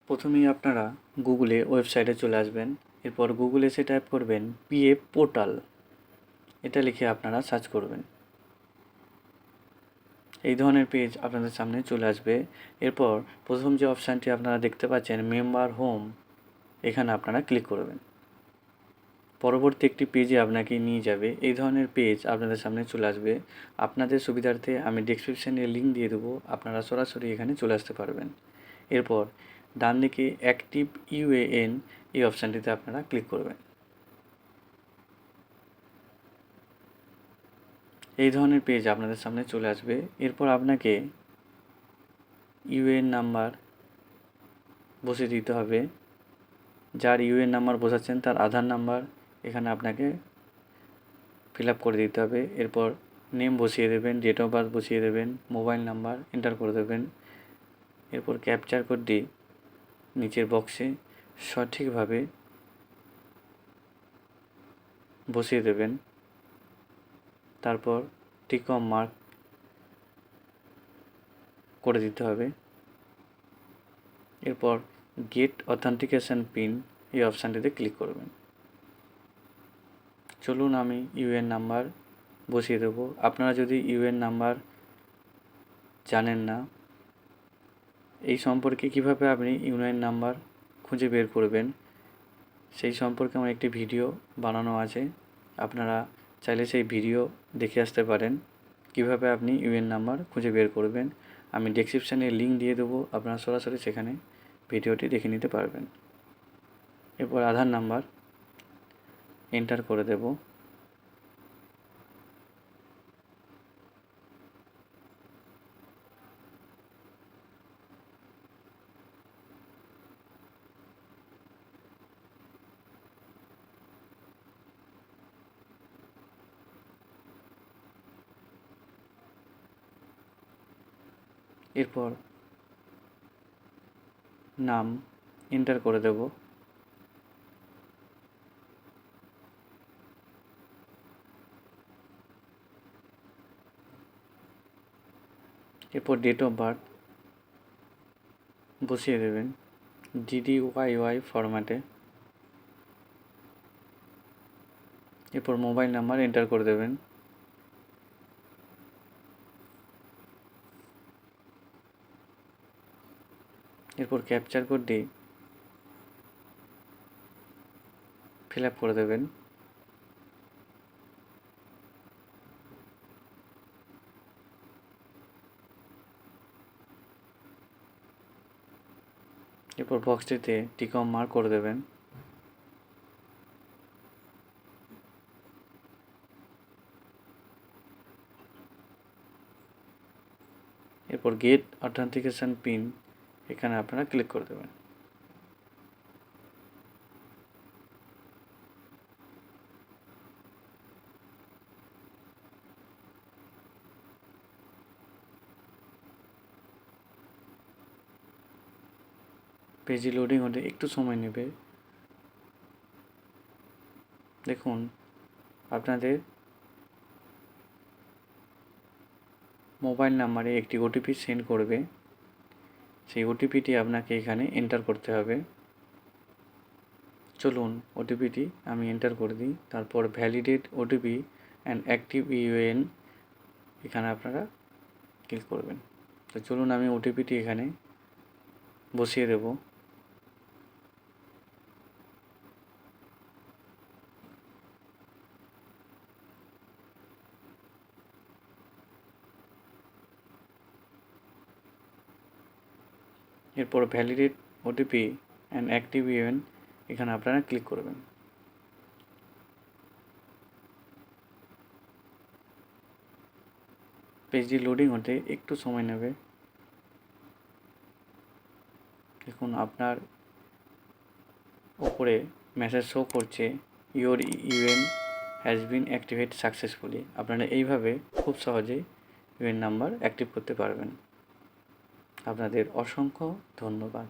প্রথমেই আপনারা গুগলে ওয়েবসাইটে চলে আসবেন। এরপর গুগলে এসে টাইপ করবেন পিএফ পোর্টাল, এটা লিখে আপনারা সার্চ করবেন। এই ধরনের পেজ আপনাদের সামনে চলে আসবে। এরপর প্রথম যে অপশানটি আপনারা দেখতে পাচ্ছেন মেম্বার হোম, এখানে আপনারা ক্লিক করবেন। পরবর্তী একটি পেজে আপনাকে নিয়ে যাবে। এই ধরনের পেজ আপনাদের সামনে চলে আসবে। আপনাদের সুবিধার্থে আমি ডেসক্রিপশানে লিঙ্ক দিয়ে দেবো, আপনারা সরাসরি এখানে চলে আসতে পারবেন। এরপর ডান দিকে অ্যাক্টিভ UAN এই অপশানটিতে আপনারা ক্লিক করবেন। এই ধরনের পেজ আপনাদের সামনে চলে আসবে। এরপর আপনাকে UAN নাম্বার বসিয়ে দিতে হবে। যার UAN নাম্বার বসাচ্ছেন তার আধার নাম্বার এখানে আপনাকে ফিল আপ করে দিতে হবে। এরপর নেম বসিয়ে দেবেন, ডেট অফ বার্থ বসিয়ে দেবেন, মোবাইল নাম্বার এন্টার করে দেবেন। এরপর ক্যাপচার কোডটি নিচের বক্সে সঠিকভাবে বসিয়ে দেবেন। তারপর টিক মার্ক করে দিতে হবে। এরপর গেট অথেন্টিকেশন পিন এই অপশানটিতে ক্লিক করবেন। চলুন আমি UAN নাম্বার বসিয়ে দেবো। আপনারা যদি UAN নাম্বার জানেন না, এই সম্পর্কে কিভাবে আপনি UAN নাম্বার খুঁজে বের করবেন সেই সম্পর্কে আমার একটি ভিডিও বানানো আছে, আপনারা চাইলে সেই ভিডিও দেখে আসতে পারেন কিভাবে আপনি UAN নাম্বার খুঁজে বের করবেন। আমি ডেসক্রিপশানে লিঙ্ক দিয়ে দেবো, আপনারা সরাসরি সেখানে ভিডিওটি দেখে নিতে পারবেন। এরপর আধার নাম্বার এন্টার করে দেব। এরপর নাম এন্টার করে দেব। এরপর ডেট অফ বার্থ বসিয়ে দেবেন DDYY ফরম্যাটে। এরপর মোবাইল নাম্বার এন্টার করে দেবেন। এরপর ক্যাপচার কোডটি ফিল আপ করে দেবেন। এরপর বক্সটিতে টিক মার্ক করে দেবেন। এরপর গেট অথেন্টিকেশন পিন এখানে আপনারা ক্লিক করে দেবেন। পেজটি লোডিং হতে একটু সময় নেবে। দেখুন আপনাদের মোবাইল নাম্বারে একটি OTP সেন্ড করবে, সেই OTPটি আপনাকে এখানে এন্টার করতে হবে। চলুন OTPটি আমি এন্টার করে দিই। তারপর validate OTP and active UAN এখানে আপনারা ক্লিক করবেন। তো চলুন আমি OTPটি এখানে বসিয়ে দেব। এরপর validate OTP and active UAN এখানে আপনারা ক্লিক করবেন। পেজটি লোডিং হতে একটু সময় নেবে। দেখুন আপনার উপরে মেসেজ শো করছে your UAN has been activate successfully. আপনারা এইভাবে খুব সহজেই UAN নাম্বার অ্যাক্টিভ করতে পারবেন। আপনাদের অসংখ্য ধন্যবাদ।